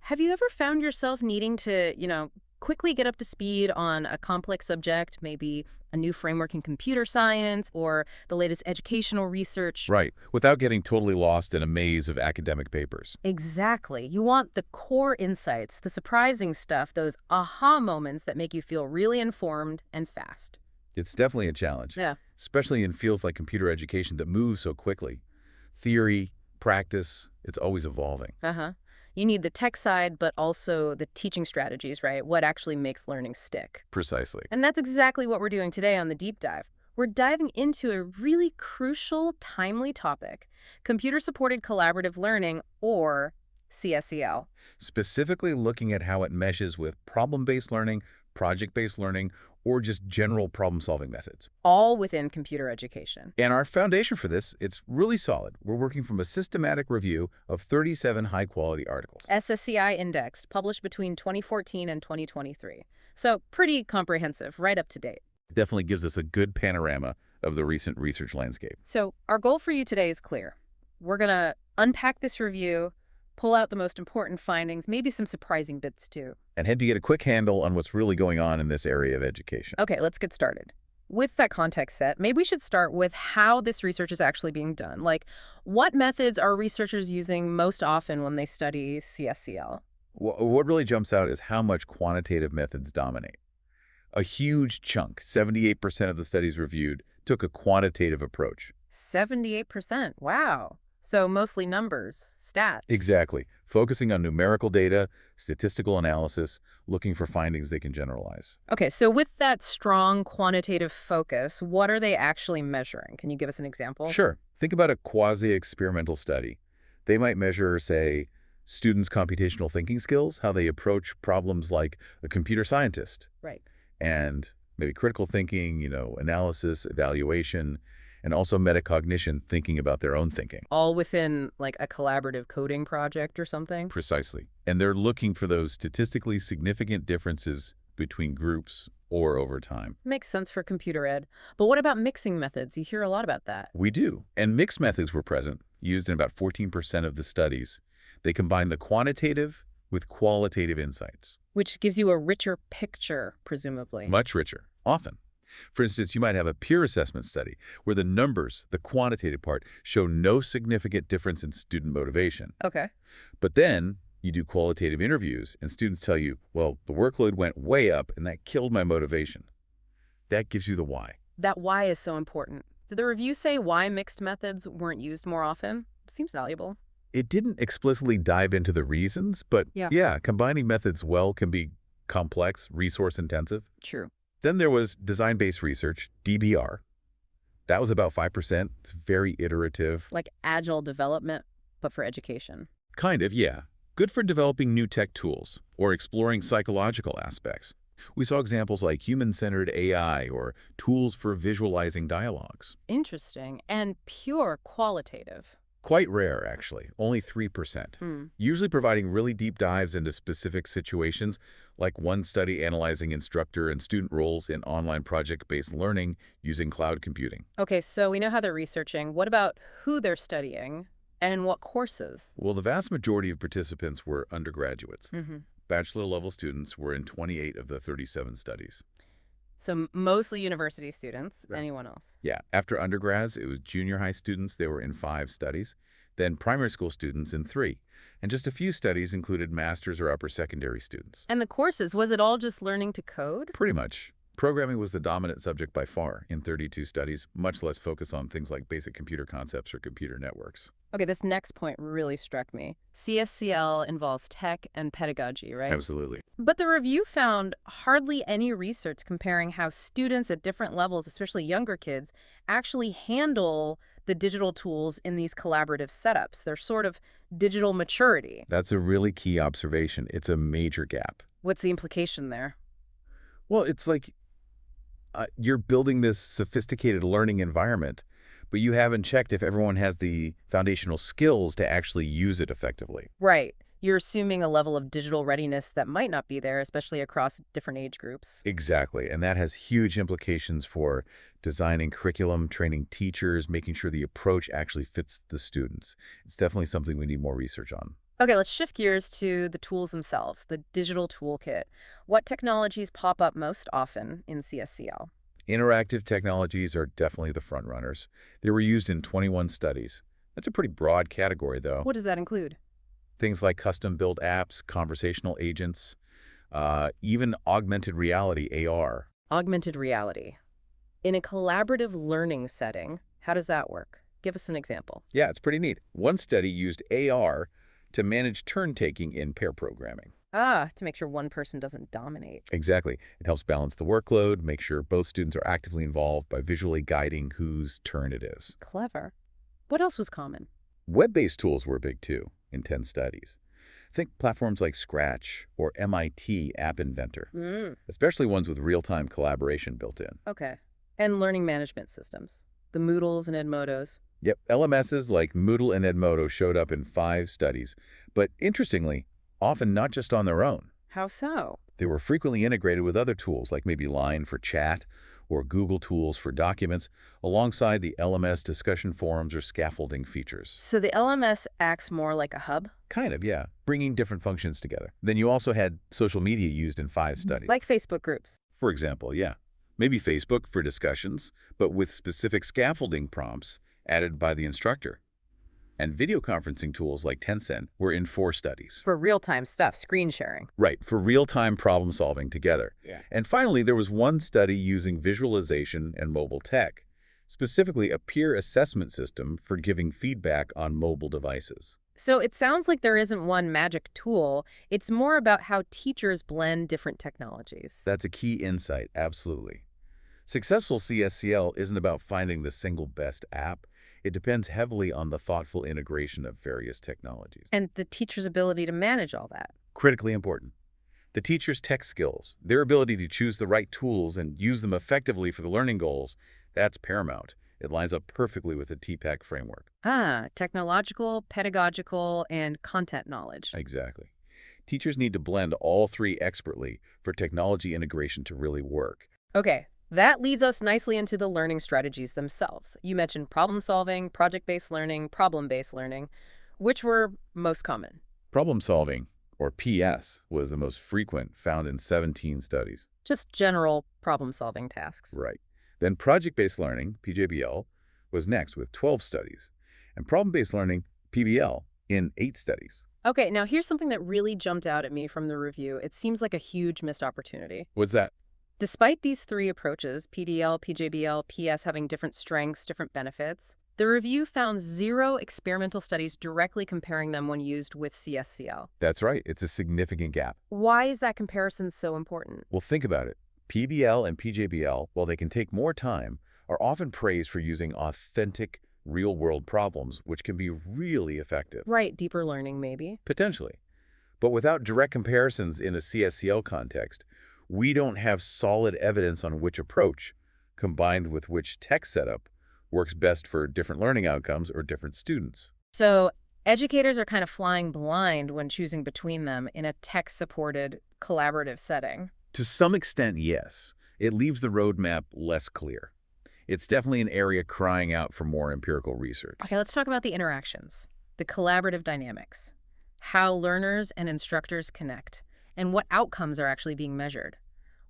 Have you ever found yourself needing to, quickly get up to speed on a complex subject, maybe a new framework in computer science or the latest educational research? Right, without getting totally lost in a maze of academic papers. Exactly. You want the core insights, the surprising stuff, those aha moments that make you feel really informed and fast. It's definitely a challenge, Yeah. especially in fields like computer education that move so quickly. Theory, practice, it's always evolving. Uh-huh. You need the tech side, but also the teaching strategies, right? What actually makes learning stick. Precisely. And that's exactly what we're doing today on the deep dive. We're diving into a really crucial, timely topic, computer-supported collaborative learning, or CSEL. Specifically looking at how it meshes with problem-based learning, project-based learning, or just general problem-solving methods. All within computer education. And our foundation for this, it's really solid. We're working from a systematic review of 37 high-quality articles. SSCI indexed, published between 2014 and 2023. So pretty comprehensive, right up to date. It definitely gives us a good panorama of the recent research landscape. So our goal for you today is clear. We're going to unpack this review, pull out the most important findings, maybe some surprising bits too. And help you get a quick handle on what's really going on in this area of education. Okay, let's get started. With that context set, maybe we should start with how this research is actually being done. Like, what methods are researchers using most often when they study CSCL? What really jumps out is how much quantitative methods dominate. A huge chunk, 78% of the studies reviewed, took a quantitative approach. 78%. Wow. So mostly numbers, stats. Exactly. Focusing on numerical data, statistical analysis, looking for findings they can generalize. Okay, so with that strong quantitative focus, what are they actually measuring? Can you give us an example? Sure. Think about a quasi-experimental study. They might measure, say, students' computational thinking skills, how they approach problems like a computer scientist, Right. and maybe critical thinking, analysis, evaluation, and also metacognition, thinking about their own thinking. All within like a collaborative coding project or something? Precisely. And they're looking for those statistically significant differences between groups or over time. Makes sense for computer ed. But what about mixing methods? You hear a lot about that. We do. And mixed methods were present, used in about 14% of the studies. They combine the quantitative with qualitative insights. Which gives you a richer picture, presumably. Much richer, often. For instance, you might have a peer assessment study where the numbers, the quantitative part, show no significant difference in student motivation. Okay. But then you do qualitative interviews and students tell you, well, the workload went way up and that killed my motivation. That gives you the why. That why is so important. Did the review say why mixed methods weren't used more often? Seems valuable. It didn't explicitly dive into the reasons, but yeah, combining methods well can be complex, resource-intensive. True. Then there was design-based research, DBR. That was about 5%. It's very iterative. Like agile development, but for education. Kind of, yeah. Good for developing new tech tools or exploring psychological aspects. We saw examples like human-centered AI or tools for visualizing dialogues. Interesting. And pure qualitative. Quite rare, actually, only 3%. Usually providing really deep dives into specific situations, like one study analyzing instructor and student roles in online project-based learning using cloud computing. Okay, so we know how they're researching. What about who they're studying and in what courses? Well, the vast majority of participants were undergraduates. Mm-hmm. Bachelor-level students were in 28 of the 37 studies. So mostly university students. Right. Anyone else? Yeah, after undergrads, it was junior high students. They were in 5 studies. Then primary school students in 3. And just a few studies included master's or upper secondary students. And the courses, was it all just learning to code? Pretty much. Programming was the dominant subject by far in 32 studies, much less focus on things like basic computer concepts or computer networks. Okay, this next point really struck me. CSCL involves tech and pedagogy, right? Absolutely. But the review found hardly any research comparing how students at different levels, especially younger kids, actually handle the digital tools in these collaborative setups. They're sort of digital maturity. That's a really key observation. It's a major gap. What's the implication there? Well, it's like you're building this sophisticated learning environment, but you haven't checked if everyone has the foundational skills to actually use it effectively. Right. You're assuming a level of digital readiness that might not be there, especially across different age groups. Exactly. And that has huge implications for designing curriculum, training teachers, making sure the approach actually fits the students. It's definitely something we need more research on. Okay, let's shift gears to the tools themselves, the digital toolkit. What technologies pop up most often in CSCL? Interactive technologies are definitely the front runners. They were used in 21 studies. That's a pretty broad category, though. What does that include? Things like custom-built apps, conversational agents, even augmented reality, AR. Augmented reality. In a collaborative learning setting, how does that work? Give us an example. Yeah, it's pretty neat. One study used AR to manage turn-taking in pair programming. Ah, to make sure one person doesn't dominate. Exactly. It helps balance the workload, make sure both students are actively involved by visually guiding whose turn it is. Clever. What else was common? Web-based tools were big too in 10 studies. Think platforms like Scratch or MIT App Inventor, especially ones with real-time collaboration built in. Okay. And learning management systems. The Moodles and Edmodos. Yep, LMSs like Moodle and Edmodo showed up in 5 studies, but interestingly, often not just on their own. How so? They were frequently integrated with other tools like maybe Line for chat or Google Tools for documents, alongside the LMS discussion forums or scaffolding features. So the LMS acts more like a hub? Kind of, yeah, bringing different functions together. Then you also had social media used in 5 studies. Like Facebook groups. For example, yeah, maybe Facebook for discussions, but with specific scaffolding prompts added by the instructor. And video conferencing tools like Tencent were in 4 studies. For real-time stuff, screen sharing. Right, for real-time problem solving together. Yeah. And finally, there was one study using visualization and mobile tech, specifically a peer assessment system for giving feedback on mobile devices. So it sounds like there isn't one magic tool. It's more about how teachers blend different technologies. That's a key insight, absolutely. Successful CSCL isn't about finding the single best app. It depends heavily on the thoughtful integration of various technologies. And the teacher's ability to manage all that. Critically important. The teacher's tech skills, their ability to choose the right tools and use them effectively for the learning goals, that's paramount. It lines up perfectly with the TPACK framework. Ah, technological, pedagogical, and content knowledge. Exactly. Teachers need to blend all 3 expertly for technology integration to really work. Okay, that leads us nicely into the learning strategies themselves. You mentioned problem solving, project-based learning, problem-based learning. Which were most common? Problem solving, or PS, was the most frequent, found in 17 studies. Just general problem-solving tasks. Right. Then project-based learning, PJBL, was next with 12 studies, and problem-based learning, PBL, in 8 studies. Okay, now here's something that really jumped out at me from the review. It seems like a huge missed opportunity. What's that? Despite these 3 approaches, PDL, PJBL, PS having different strengths, different benefits, the review found 0 experimental studies directly comparing them when used with CSCL. That's right. It's a significant gap. Why is that comparison so important? Well, think about it. PBL and PJBL, while they can take more time, are often praised for using authentic, real-world problems, which can be really effective. Right, deeper learning maybe. Potentially. But without direct comparisons in a CSCL context, we don't have solid evidence on which approach, combined with which tech setup, works best for different learning outcomes or different students. So educators are kind of flying blind when choosing between them in a tech-supported, collaborative setting. To some extent, yes. It leaves the roadmap less clear. It's definitely an area crying out for more empirical research. Okay, let's talk about the interactions, the collaborative dynamics, how learners and instructors connect, and what outcomes are actually being measured.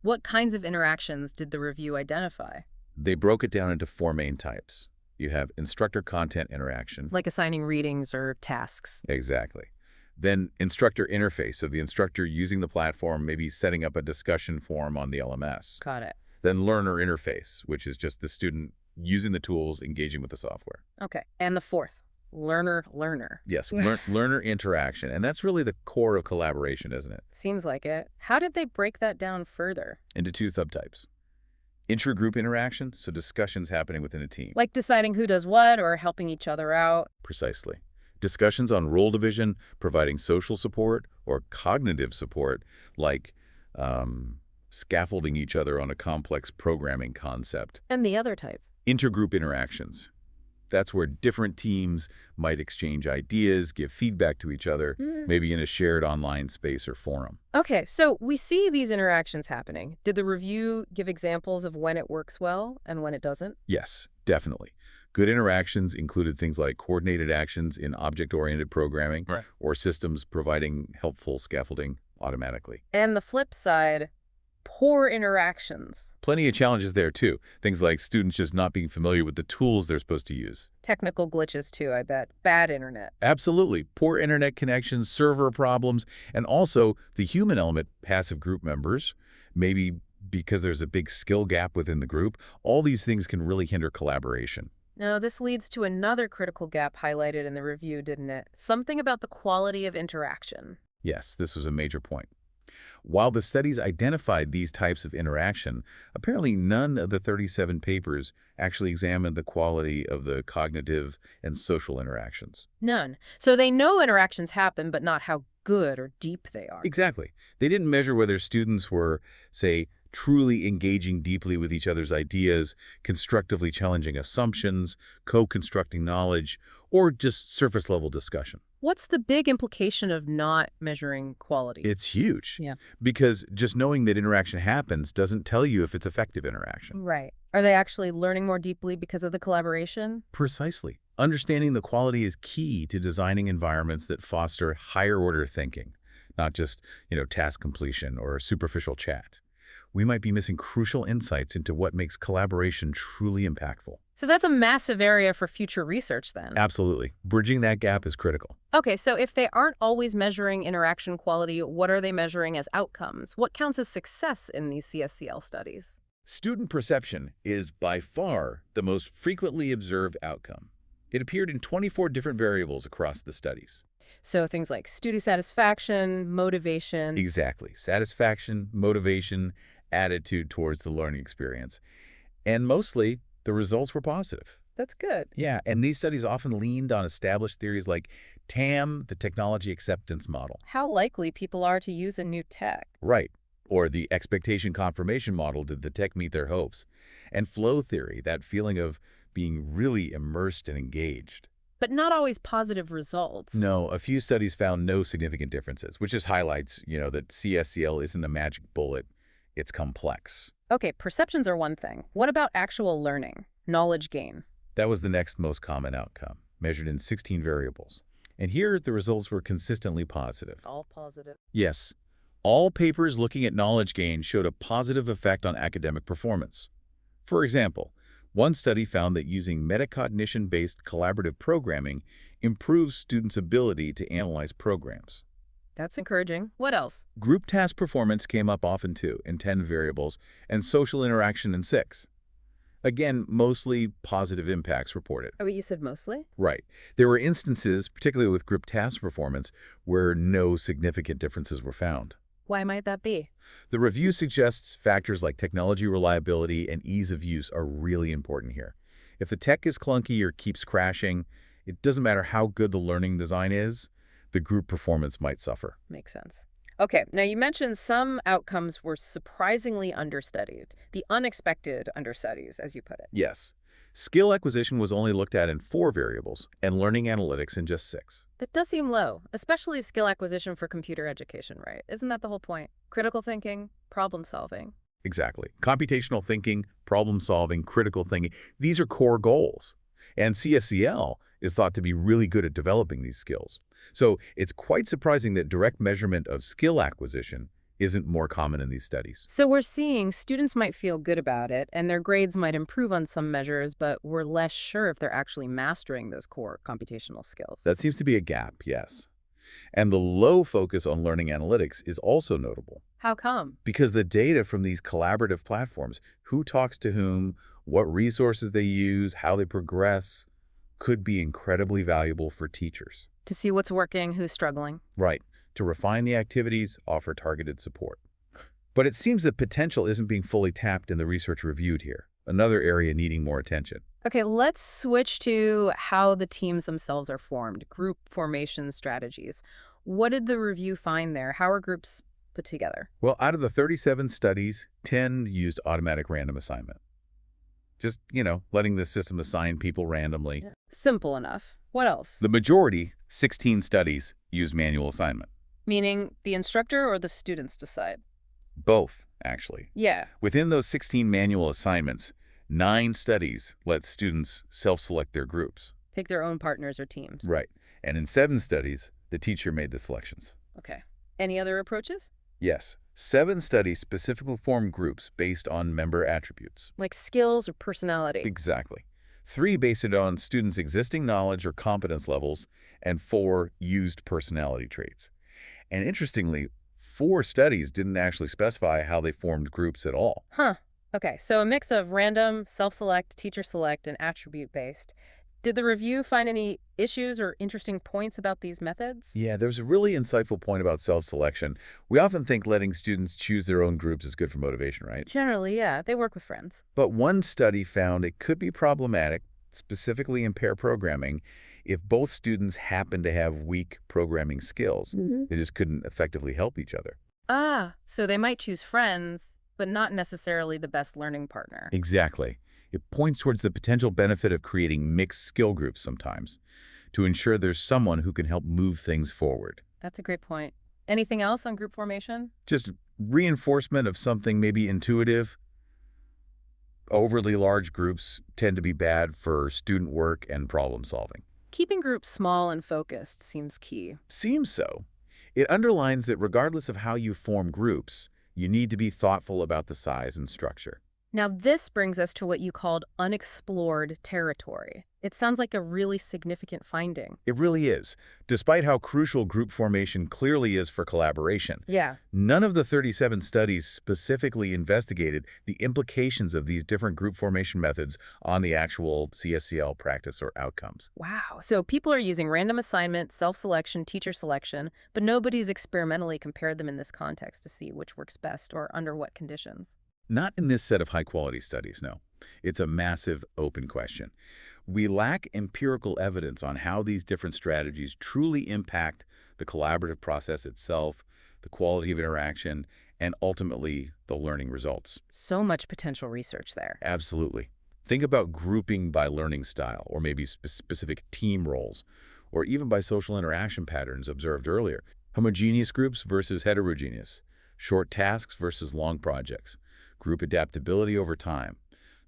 What kinds of interactions did the review identify? They broke it down into 4 main types. You have instructor-content interaction. Like assigning readings or tasks. Exactly. Then instructor interface, so the instructor using the platform, maybe setting up a discussion forum on the LMS. Got it. Then learner interface, which is just the student using the tools, engaging with the software. Okay. And the 4th, learner. Yes, learner interaction. And that's really the core of collaboration, isn't it? Seems like it. How did they break that down further? Into 2 subtypes. Intra-group interaction, so discussions happening within a team. Like deciding who does what or helping each other out. Precisely. Discussions on role division, providing social support or cognitive support, like scaffolding each other on a complex programming concept. And the other type? Intergroup interactions. That's where different teams might exchange ideas, give feedback to each other, maybe in a shared online space or forum. Okay, so we see these interactions happening. Did the review give examples of when it works well and when it doesn't? Yes, definitely. Good interactions included things like coordinated actions in object-oriented programming Right. or systems providing helpful scaffolding automatically. And the flip side, poor interactions. Plenty of challenges there, too. Things like students just not being familiar with the tools they're supposed to use. Technical glitches, too, I bet. Bad internet. Absolutely. Poor internet connections, server problems, and also the human element, passive group members, maybe because there's a big skill gap within the group. All these things can really hinder collaboration. Now, this leads to another critical gap highlighted in the review, didn't it? Something about the quality of interaction. Yes, this was a major point. While the studies identified these types of interaction, apparently none of the 37 papers actually examined the quality of the cognitive and social interactions. None. So they know interactions happen, but not how good or deep they are. Exactly. They didn't measure whether students were, say, truly engaging deeply with each other's ideas, constructively challenging assumptions, co-constructing knowledge, or just surface-level discussion. What's the big implication of not measuring quality? It's huge. Yeah. Because just knowing that interaction happens doesn't tell you if it's effective interaction. Right. Are they actually learning more deeply because of the collaboration? Precisely. Understanding the quality is key to designing environments that foster higher-order thinking, not just, task completion or superficial chat. We might be missing crucial insights into what makes collaboration truly impactful. So that's a massive area for future research then. Absolutely. Bridging that gap is critical. Okay, so if they aren't always measuring interaction quality, what are they measuring as outcomes? What counts as success in these CSCL studies? Student perception is by far the most frequently observed outcome. It appeared in 24 different variables across the studies. So things like student satisfaction, motivation. Exactly. Satisfaction, motivation, attitude towards the learning experience. And mostly, the results were positive. That's good. Yeah, and these studies often leaned on established theories like TAM, the technology acceptance model. How likely people are to use a new tech. Right. Or the expectation confirmation model, did the tech meet their hopes? And flow theory, that feeling of being really immersed and engaged. But not always positive results. No, a few studies found no significant differences, which just highlights, that CSCL isn't a magic bullet. It's complex. Okay, perceptions are one thing. What about actual learning, knowledge gain? That was the next most common outcome, measured in 16 variables. And here, the results were consistently positive. All positive. Yes, all papers looking at knowledge gain showed a positive effect on academic performance. For example, one study found that using metacognition-based collaborative programming improves students' ability to analyze programs. That's encouraging. What else? Group task performance came up often too, in 10 variables, and social interaction in 6. Again, mostly positive impacts reported. Oh, you said mostly? Right. There were instances, particularly with group task performance, where no significant differences were found. Why might that be? The review suggests factors like technology reliability and ease of use are really important here. If the tech is clunky or keeps crashing, it doesn't matter how good the learning design is, the group performance might suffer. Makes sense. Okay, now you mentioned some outcomes were surprisingly understudied, the unexpected understudies, as you put it. Yes. Skill acquisition was only looked at in 4 variables, and learning analytics in just 6. That does seem low, especially skill acquisition for computer education, right? Isn't that the whole point? Critical thinking, problem solving. Exactly. Computational thinking, problem solving, critical thinking, these are core goals. And CSCL is thought to be really good at developing these skills. So it's quite surprising that direct measurement of skill acquisition isn't more common in these studies. So we're seeing students might feel good about it, and their grades might improve on some measures, but we're less sure if they're actually mastering those core computational skills. That seems to be a gap, yes. And the low focus on learning analytics is also notable. How come? Because the data from these collaborative platforms, who talks to whom, what resources they use, how they progress, could be incredibly valuable for teachers. To see what's working, who's struggling. Right. To refine the activities, offer targeted support. But it seems that potential isn't being fully tapped in the research reviewed here, another area needing more attention. Okay, let's switch to how the teams themselves are formed, group formation strategies. What did the review find there? How are groups put together? Well, out of the 37 studies, 10 used automatic random assignment. Just, letting the system assign people randomly. Yeah. Simple enough. What else? The majority, 16 studies, used manual assignment. Meaning the instructor or the students decide? Both, actually. Yeah. Within those 16 manual assignments, 9 studies let students self-select their groups. Pick their own partners or teams. Right. And in 7 studies, the teacher made the selections. Okay. Any other approaches? Yes, 7 studies specifically formed groups based on member attributes. Like skills or personality? Exactly. 3 based it on students' existing knowledge or competence levels, and 4 used personality traits. And interestingly, 4 studies didn't actually specify how they formed groups at all. Huh. Okay, so a mix of random, self-select, teacher select, and attribute-based. Did the review find any issues or interesting points about these methods? Yeah, there's a really insightful point about self-selection. We often think letting students choose their own groups is good for motivation, right? Generally, yeah. They work with friends. But one study found it could be problematic, specifically in pair programming, if both students happen to have weak programming skills. They just couldn't effectively help each other. Ah, so they might choose friends, but not necessarily the best learning partner. Exactly. It points towards the potential benefit of creating mixed skill groups sometimes to ensure there's someone who can help move things forward. That's a great point. Anything else on group formation? Just reinforcement of something maybe intuitive. Overly large groups tend to be bad for student work and problem solving. Keeping groups small and focused seems key. Seems so. It underlines that regardless of how you form groups, you need to be thoughtful about the size and structure. Now, this brings us to what you called unexplored territory. It sounds like a really significant finding. It really is. Despite how crucial group formation clearly is for collaboration, Yeah. none of the 37 studies specifically investigated the implications of these different group formation methods on the actual CSCL practice or outcomes. Wow. So people are using random assignment, self-selection, teacher selection, but nobody's experimentally compared them in this context to see which works best or under what conditions. Not in this set of high-quality studies, no. It's a massive open question. We lack empirical evidence on how these different strategies truly impact the collaborative process itself, the quality of interaction, and ultimately the learning results. So much potential research there. Absolutely. Think about grouping by learning style, or maybe specific team roles, or even by social interaction patterns observed earlier. Homogeneous groups versus heterogeneous, short tasks versus long projects, group adaptability over time.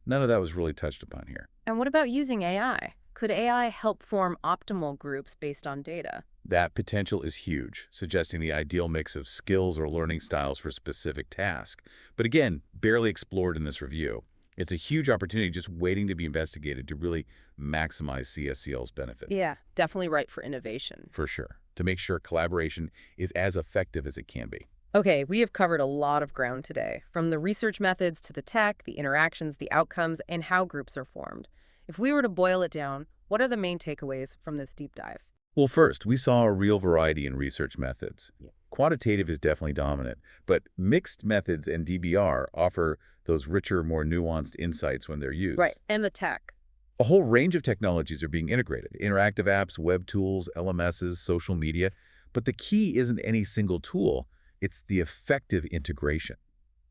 None of that was really touched upon here. And what about using AI? Could AI help form optimal groups based on data? That potential is huge, suggesting the ideal mix of skills or learning styles for a specific task. But again, barely explored in this review. It's a huge opportunity just waiting to be investigated to really maximize CSCL's benefit. Yeah, definitely ripe for innovation. For sure, to make sure collaboration is as effective as it can be. Okay, we have covered a lot of ground today, from the research methods to the tech, the interactions, the outcomes, and how groups are formed. If we were to boil it down, what are the main takeaways from this deep dive? Well, first, we saw a real variety in research methods. Quantitative is definitely dominant, but mixed methods and DBR offer those richer, more nuanced insights when they're used. Right, and the tech. A whole range of technologies are being integrated: interactive apps, web tools, LMSs, social media. But the key isn't any single tool. It's the effective integration.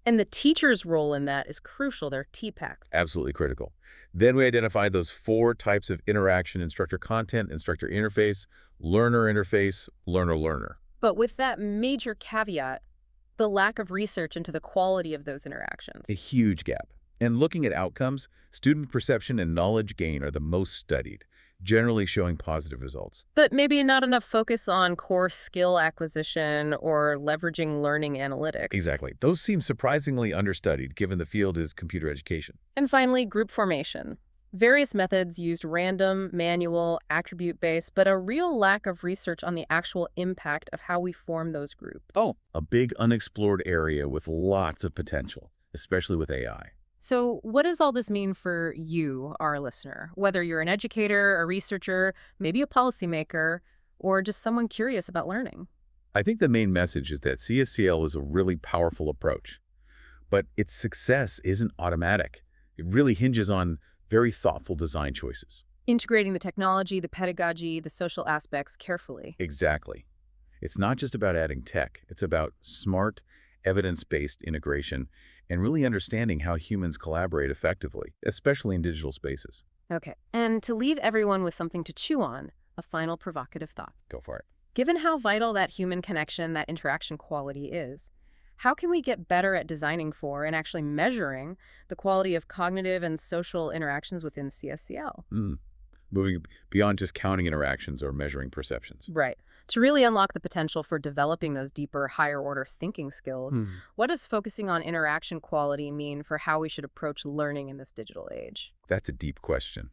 And the teacher's role in that is crucial. They're TPACs. Absolutely critical. Then we identified those 4 types of interaction: instructor content, instructor interface, interface, learner. But with that major caveat, the lack of research into the quality of those interactions. A huge gap. And looking at outcomes, student perception and knowledge gain are the most studied, generally showing positive results. But maybe not enough focus on core skill acquisition or leveraging learning analytics. Exactly. Those seem surprisingly understudied given the field is computer education. And finally, group formation. Various methods used random, manual, attribute-based, but a real lack of research on the actual impact of how we form those groups. Oh, a big unexplored area with lots of potential, especially with AI. So what does all this mean for you, our listener? Whether you're an educator, a researcher, maybe a policymaker, or just someone curious about learning. I think the main message is that CSCL is a really powerful approach, but its success isn't automatic. It really hinges on very thoughtful design choices. Integrating the technology, the pedagogy, the social aspects carefully. Exactly. It's not just about adding tech. It's about smart, evidence-based integration and really understanding how humans collaborate effectively, especially in digital spaces. Okay. And to leave everyone with something to chew on, a final provocative thought. Go for it. Given how vital that human connection, that interaction quality is, How can we get better at designing for and actually measuring the quality of cognitive and social interactions within CSCL? Moving beyond just counting interactions or measuring perceptions. Right. To really unlock the potential for developing those deeper, higher order thinking skills, what does focusing on interaction quality mean for how we should approach learning in this digital age? That's a deep question.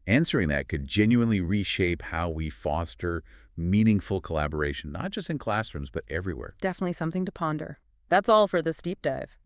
Answering that could genuinely reshape how we foster meaningful collaboration, not just in classrooms, but everywhere. Definitely something to ponder. That's all for this deep dive.